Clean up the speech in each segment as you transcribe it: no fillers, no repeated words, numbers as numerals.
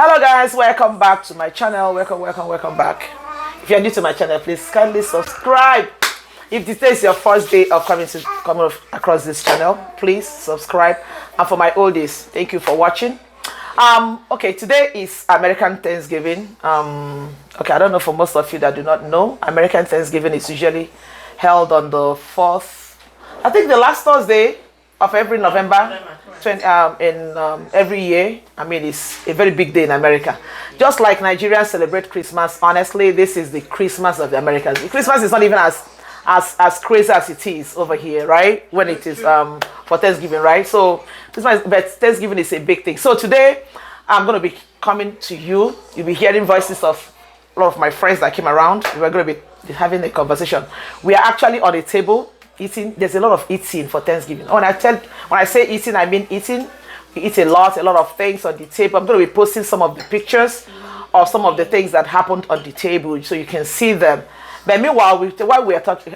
Hello guys, welcome back to my channel. Welcome back. If you're new to my channel, please kindly subscribe. If this is your first day of coming across this channel, please subscribe. And for my oldies, thank you for watching. Okay, today is American Thanksgiving. Okay, I don't know, for most of you that do not know, American Thanksgiving is usually held on the 4th, I think the last Thursday of every November, every year. I mean, it's a very big day in America. Just like Nigerians celebrate Christmas, honestly, this is the Christmas of the Americans. Christmas is not even as crazy as it is over here, right? When it is for Thanksgiving, right? So Christmas, but Thanksgiving is a big thing. So today I'm going to be coming to you. You'll be hearing voices of a lot of my friends that came around. We're going to be having a conversation. We are actually on a table eating. There's a lot of eating for Thanksgiving. When I say eating, I mean eating. We eat a lot of things on the table. I'm going to be posting some of the pictures of some of the things that happened on the table so you can see them. But meanwhile, while we are talking,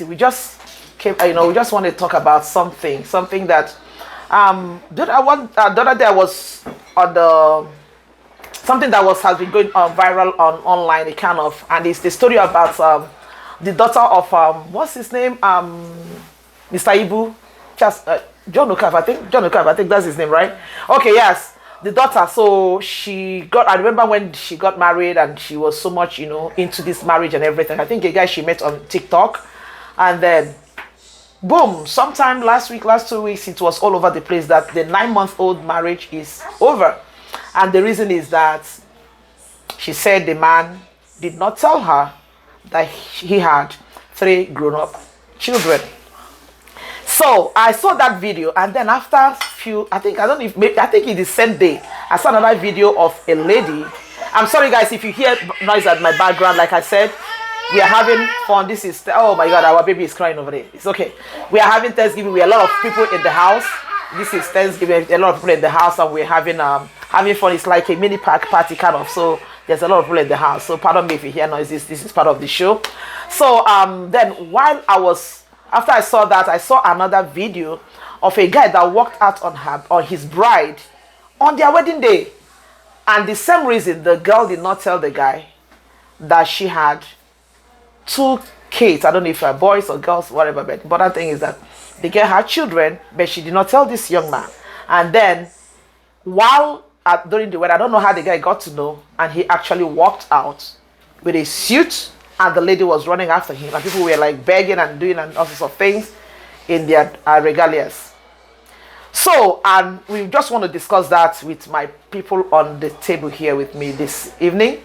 we just came. We just want to talk about something that the other day I was on the something that has been going viral on online, and it's the story about the daughter of what's his name, Mr. Ibu, John Okafor, I think that's his name, right? Okay, yes, the daughter. So I remember when she got married and she was so much, into this marriage and everything. I think a guy she met on TikTok, and then boom, sometime last 2 weeks, it was all over the place that the 9-month-old marriage is over. And the reason is that she said the man did not tell her that he had 3 grown-up children. So I saw that video, and then after I think it's the same day, I saw another video of a lady. I'm sorry guys if you hear noise at my background. Like I said, we are having fun. This is, oh my god, our baby is crying over there. It's okay. We are having Thanksgiving. We are a lot of people in the house. This is Thanksgiving. A lot of people in the house, and we're having fun. It's like a mini party kind of. So there's a lot of people in the house. So pardon me if you hear noises. This is part of the show. So then while after I saw that, I saw another video of a guy that walked out on his bride on their wedding day. And the same reason, the girl did not tell the guy that she had 2 kids. I don't know if they're boys or girls, whatever, but the important thing is that the girl had children, but she did not tell this young man. And then during the wedding, I don't know how the guy got to know, and he actually walked out with a suit, and the lady was running after him, and people were like begging and doing and all sorts of things in their regalias. So, and we just want to discuss that with my people on the table here with me this evening.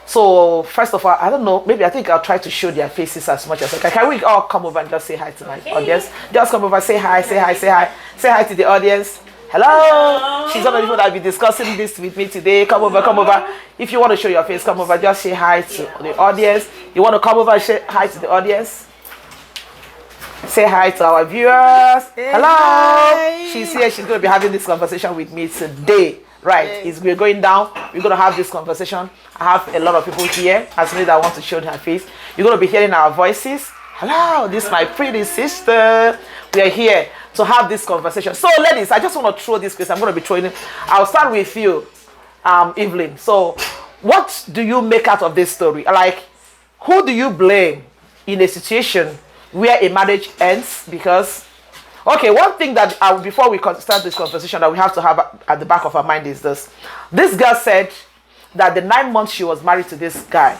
So, first of all, I don't know, maybe I think I'll try to show their faces as much as I can. Can we all come over and just say hi to my audience? Just come over, say hi to the audience. Hello. She's one of the people that will be discussing this with me today. Come over. If you want to show your face, come over. Just say hi to the audience. You want to come over and say hi to the audience? Say hi to our viewers. Hey, hello. Hi. She's here. She's going to be having this conversation with me today. Right. Hey. We're going down. We're going to have this conversation. I have a lot of people here as many that want to show her face. You're going to be hearing our voices. Hello. This is my pretty sister. We are here to have this conversation. So ladies, I just want to throw this question. I'm going to be throwing it. I'll start with you, Evelyn. So what do you make out of this story? Like, who do you blame in a situation where a marriage ends? Because, okay, one thing that before we start this conversation that we have to have at the back of our mind is this. This girl said that the 9 months she was married to this guy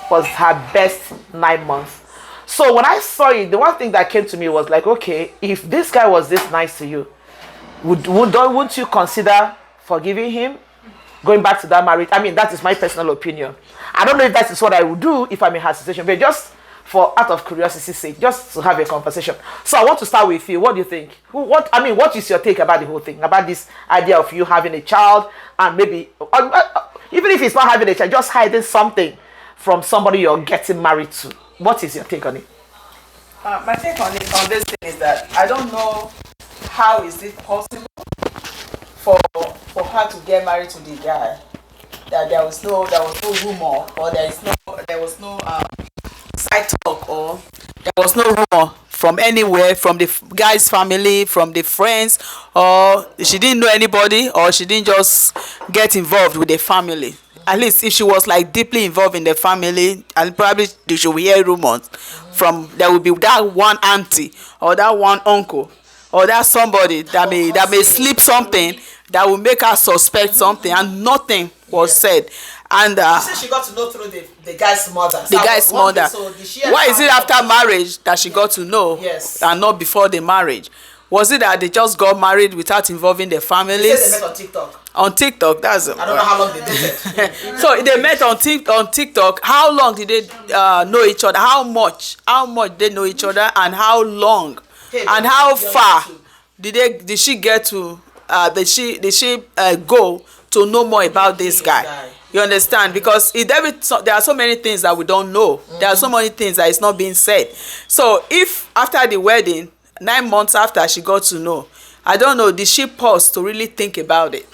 was her best 9 months. So when I saw it, the one thing that came to me was like, okay, if this guy was this nice to you, wouldn't you consider forgiving him, going back to that marriage? I mean, that is my personal opinion. I don't know if that is what I would do if I'm in her situation, but just out of curiosity's sake, just to have a conversation. So I want to start with you. What do you think? What is your take about the whole thing, about this idea of you having a child, and maybe even if it's not having a child, just hiding something from somebody you're getting married to? What is your take on it? My take on this thing is that I don't know how is it possible for her to get married to the guy, that there was no rumor, or there was no side talk, or there was no rumor from anywhere, from the guy's family, from the friends, or she didn't know anybody, or she didn't just get involved with the family. At least if she was like deeply involved in the family, and probably they should hear rumors from, there will be that one auntie or that one uncle or that somebody that may slip something that will make her suspect something, and nothing was said. And she said she got to know through the guy's mother. The guy's mother. Why is it after marriage that she got to know? Yes. And not before the marriage? Was it that they just got married without involving their families? They said they met on TikTok. On TikTok, that's. I don't know how long they dated. So they met on TikTok. How long did they know each other? How much they know each other, and how long, and how far did she get to? Did she go to know more about this guy? You understand? Because there are so many things that we don't know. There are so many things that is not being said. So if after the wedding, 9 months after she got to know, I don't know, did she pause to really think about it?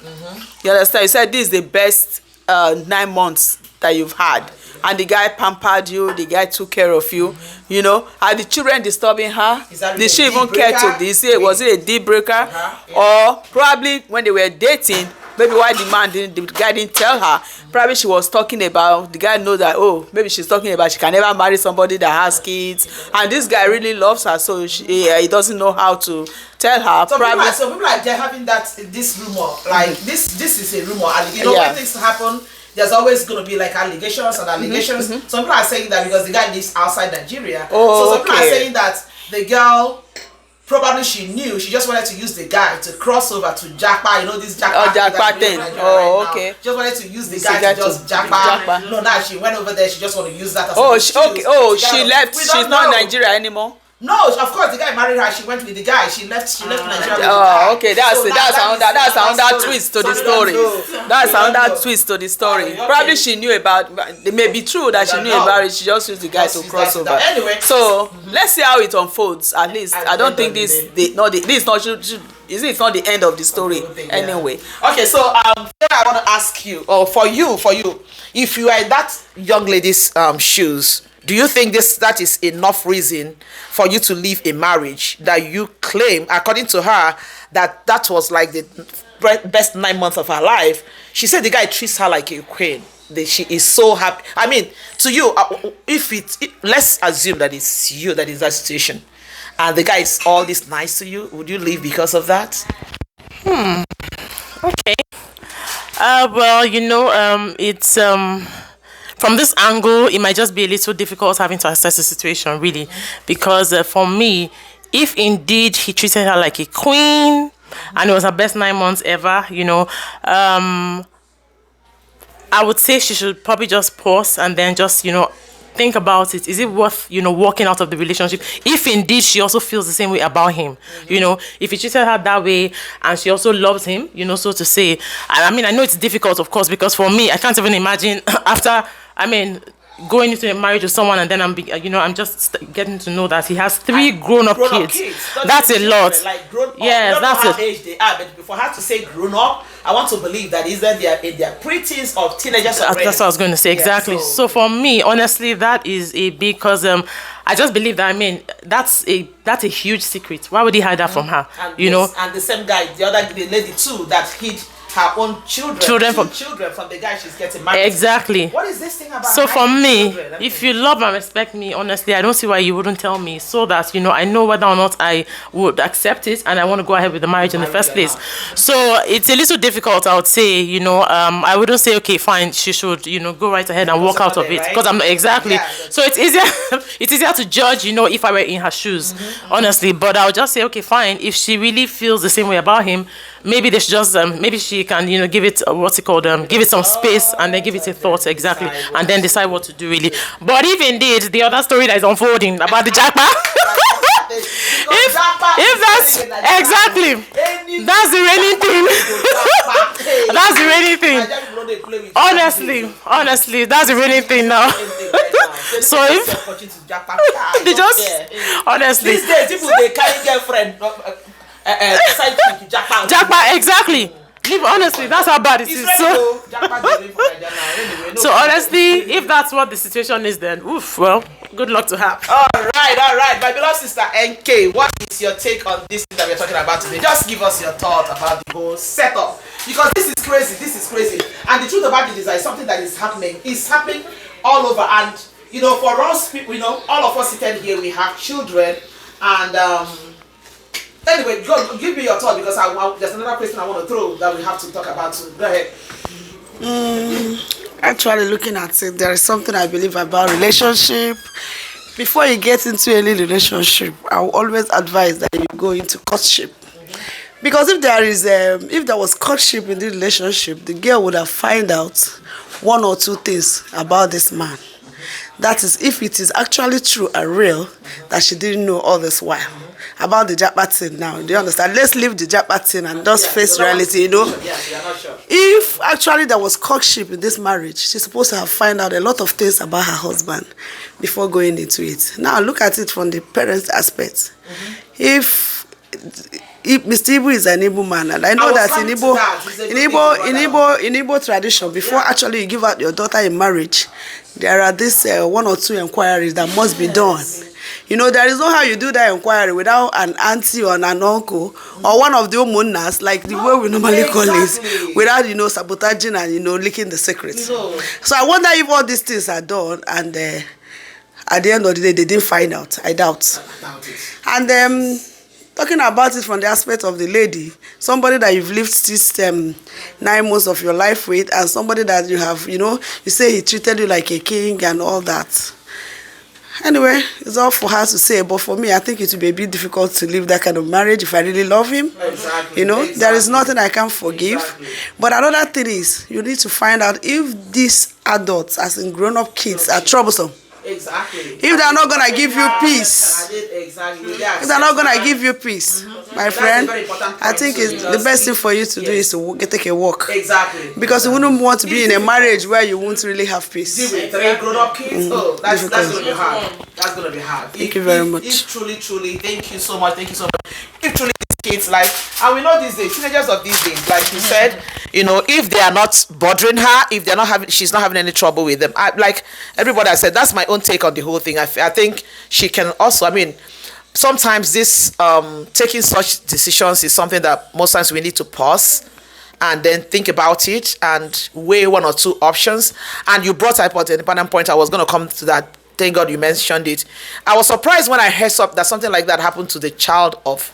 You understand? You said this is the best 9 months that you've had, and the guy pampered you, the guy took care of you. You know, are the children disturbing her? Did she even care to this? Was it a deal breaker? Or probably when they were dating, maybe why the guy didn't tell her, probably she was talking about, the guy know that, oh, maybe she's talking about she can never marry somebody that has kids, and this guy really loves her, so he doesn't know how to tell her. So people like they're having this rumor, like this is a rumor, and you know when things happen, there's always going to be like allegations and allegations. Some people are saying that because the guy lives outside Nigeria, so some people are saying that the girl, probably she knew, she just wanted to use the guy to cross over to Japa, you know this Japa thing. Okay. Just wanted to use the guy to just Japa. No, now she went over there, she just want to use that as an excuse. She left, she's not in Nigeria anymore. No, of course the guy married her, she went with the guy, she left Nigeria with the guy. Oh, okay, that's another twist to the story. That's another twist to the story. Probably she knew about, it may be true that she knew about it, she just used the guy to cross over. Anyway, so let's see how it unfolds. At least I don't think this is not the end of the story anyway. Okay, so I want to ask you, or for you, if you are in that young lady's shoes, do you think that is enough reason for you to leave a marriage that you claim, according to her, that was like the best 9 months of her life? She said the guy treats her like a queen. That she is so happy. I mean, to you, let's assume that it's you that is that situation, and the guy is all this nice to you. Would you leave because of that? Okay. Well, it's from this angle, it might just be a little difficult having to assess the situation, really, because for me, if indeed he treated her like a queen and it was her best 9 months ever, I would say she should probably just pause and then just, think about it. Is it worth, walking out of the relationship? If indeed she also feels the same way about him, if he treated her that way and she also loves him, so to say. I mean, I know it's difficult, of course, because for me, I can't even imagine after, going into a marriage with someone and then I'm just getting to know that he has 3 grown-up kids. That's a lot. Like grown up. Yes, that's how age they are, but for her to say grown up, I want to believe that either they are in their preteens or teenagers already. That's what I was going to say, exactly. Yeah, so for me, honestly, that is a big, because I just believe that, that's a huge secret. Why would he hide that from her? And and the same guy, the lady too, that hid her own children from the guy she's getting married. Exactly. What is this thing about? So for me, if you love and respect me, honestly, I don't see why you wouldn't tell me, so that I know whether or not I would accept it and I want to go ahead with the marriage in the first place. So it's a little difficult, I would say. I wouldn't say okay, fine, she should go right ahead and walk out of it, because I'm not exactly. Yeah, so it's easier to judge if I were in her shoes, honestly. But I would just say okay, fine, if she really feels the same way about him, maybe they should just maybe she can give it give it some space and then give it a thought, exactly, and then decide what to do, really. But if indeed the other story that is unfolding about the Japa, if that's exactly that's the reigning thing, that's the reigning thing. Honestly, that's the reigning thing now. So if they just honestly, these days people they carry girlfriend. Japa, exactly. Honestly, that's how bad it is. So honestly, if that's what the situation is, then well, good luck to her. All right. My beloved sister NK, what is your take on this thing that we're talking about today? Just give us your thought about the whole setup. Because this is crazy. And the truth about it is that it's something that is happening. It's happening all over. And, you know, for us people, you know, all of us sitting here, we have children. And, anyway, go give me your thought, because there's another question I want to throw that we have to talk about too. Go ahead. Actually, looking at it, there is something I believe about relationship. Before you get into any relationship, I will always advise that you go into courtship. Because if there was courtship in the relationship, the girl would have found out one or two things about this man. That is, if it is actually true and real that she didn't know all this while. About the Japa thing now, do you understand? Let's leave the Japa thing and just face reality, you know. You're not sure. If actually there was courtship in this marriage, she's supposed to have found out a lot of things about her husband before going into it. Now look at it from the parents' aspect. If Mr. Ibu is an Igbo man, and I know that in Igbo tradition, before actually you give out your daughter in marriage, there are this one or two inquiries that must be done. You know, there is no how you do that inquiry without an auntie or an uncle or one of the umunnas, like the way we normally call it, without, you know, sabotaging and, you know, leaking the secrets. So I wonder if all these things are done and at the end of the day, they didn't find out. I doubt. And talking about it from the aspect of the lady, somebody that you've lived this 9 months of your life with, and somebody that you have, you know, you say he treated you like a king and all that. Anyway, it's all for her to say, but for me, I think it would be a bit difficult to live that kind of marriage if I really love him. Exactly. You know, there is nothing I can forgive. Exactly. But another thing is, you need to find out if these adults, as in grown-up kids, are troublesome. Exactly. If they're not going to give you peace, if they're not going to give you peace, my friend, I think the best thing for you to do is to take a walk. Exactly. Because you wouldn't want to be in a marriage where you won't really have peace. With 3 grown-up kids, that's going to be hard. That's going to be hard. Thank you very much. If truly, thank you so much. If truly these kids, like, and we know these days, teenagers of these days, like you said, you know, if they are not bothering her, if they're not having, she's not having any trouble with them. Like everybody has said, that's my own take on the whole thing. I think she can also, I mean, sometimes this taking such decisions is something that most times we need to pause and then think about it and weigh 1 or 2 options. And you brought up an important point. I was going to come to that. Thank God you mentioned it. I was surprised when I heard that something like that happened to the child of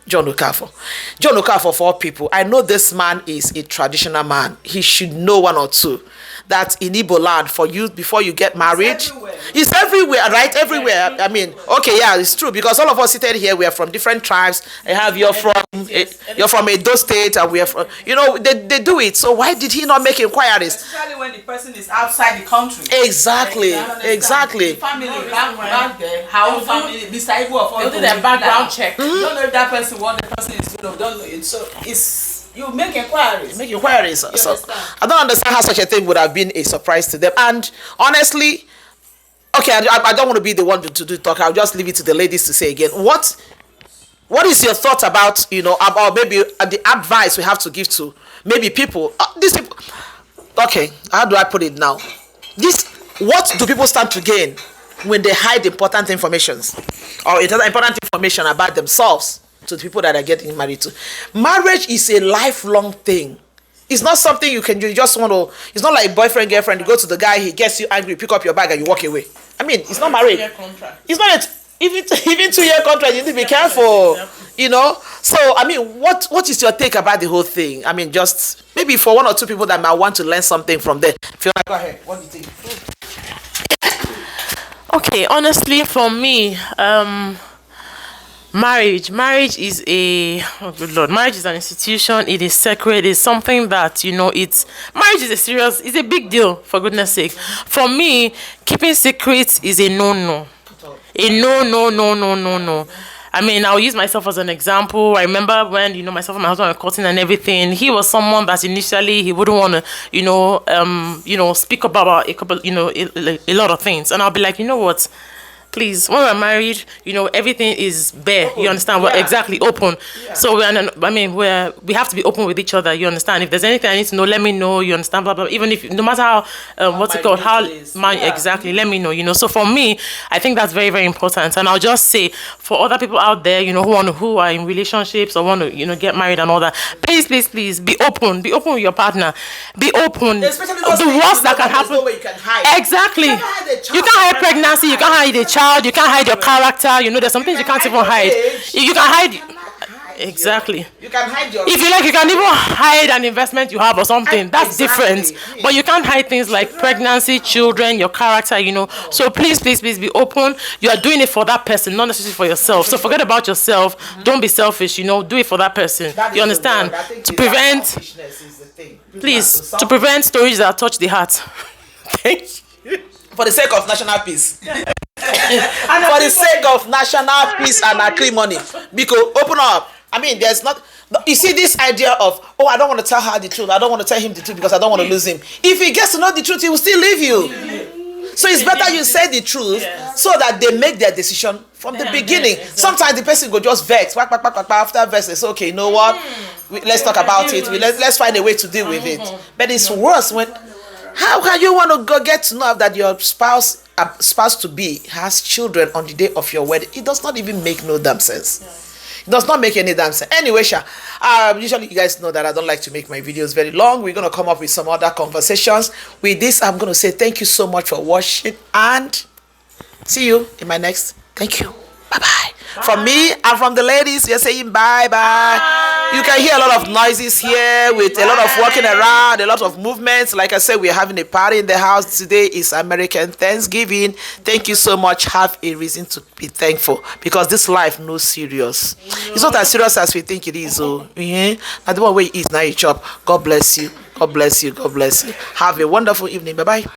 John Okafor. John Okafor, for all people, I know this man is a traditional man. He should know 1 or 2. That in Igbo land, for you, before you get married, it's everywhere, right? Everywhere. I mean, okay, yeah, it's true, because all of us seated here, we are from different tribes. You're from Edo State, and we are from, you know, they do it. So why did he not make inquiries? Especially when the person is outside the country. Exactly. The family back there, her own family, Mr. Igbo of all, they do their background check. You don't know if that person, what the person is doing, don't know it. So it's, you make inquiries. So I don't understand how such a thing would have been a surprise to them. And honestly, okay, I don't want to be the one to do talk. I'll just leave it to the ladies to say again. What is your thought about, you know, about maybe the advice we have to give to maybe people? These people. Okay, how do I put it now? What do people stand to gain when they hide important informations or important information about themselves to the people that are getting married to? Marriage is a lifelong thing. It's not something you just want to, it's not like boyfriend, girlfriend, you go to the guy, he gets you angry, pick up your bag and you walk away. I mean, it's not marriage. It's not even 2-year contract, you need to be careful, you know? So, I mean, what is your take about the whole thing? I mean, just maybe for 1 or 2 people that might want to learn something from there. Fiona, go ahead. What do you think? Okay, honestly, for me, marriage is marriage is an institution. It is sacred. It's something that, you know, marriage is it's a big deal, for goodness sake. For me, keeping secrets is a no. I mean, I'll use myself as an example. I remember when, you know, myself and my husband were courting and everything. He was someone that initially he wouldn't want to, speak about a couple, a lot of things. And I'll be like, you know what? Please, when we're married, you know, everything is bare. Open. You understand? We're Yeah. exactly open. Yeah. So we have to be open with each other. You understand? If there's anything I need to know, let me know. You understand? Blah blah. Even if no matter how what's it called, how Yeah. exactly, let me know. You know. So for me, I think that's very very important. And I'll just say for other people out there, you know, who are in relationships or want to, you know, get married and all that, please be open. Be open with your partner. Be open. Especially those The things worst that can there's happen. no way you can hide. Exactly. You can't hide a child. You can't hide pregnancy. You can't hide a child. You can't hide your character. You know, there's some things you can't even hide. You can hide. Exactly. You can hide your. If you like, you can even hide an investment you have or something. That's Exactly. different. But you can't hide things like pregnancy, children, your character, you know. So please be open. You are doing it for that person, not necessarily for yourself. So forget about yourself. Don't be selfish, you know. Do it for that person. That is You the understand? word. I think To that prevent, selfishness is the thing. please, to prevent stories that touch the heart. Thank you. For the sake of national peace. For the sake of national peace and acrimony. Because open up. I mean, there's not. You see this idea of, oh, I don't want to tell her the truth. I don't want to tell him the truth because I don't want to lose him. If he gets to know the truth, he will still leave you. So it's better you say the truth so that they make their decision from the beginning. Sometimes the person go just vex. After vex, they say, okay, you know what? Let's talk about it. Let's find a way to deal with it. But it's worse when. How can you want to go get to know that your spouse to be has children on the day of your wedding? It does not even make no damn sense. It does not make any damn sense. Anyway, usually you guys know that I don't like to make my videos very long. We're going to come up with some other conversations. With this, I'm going to say thank you so much for watching and see you in my next. Thank you. Bye-bye. From me and from the ladies, we're saying bye-bye. You can hear a lot of noises here with a lot of walking around, a lot of movements. Like I said, we're having a party in the house. Today is American Thanksgiving. Thank you so much. Have a reason to be thankful because this life no serious. It's not as serious as we think it is. Oh, yeah. Now the one way it is now you chop. God bless you. God bless you. God bless you. Have a wonderful evening. Bye-bye.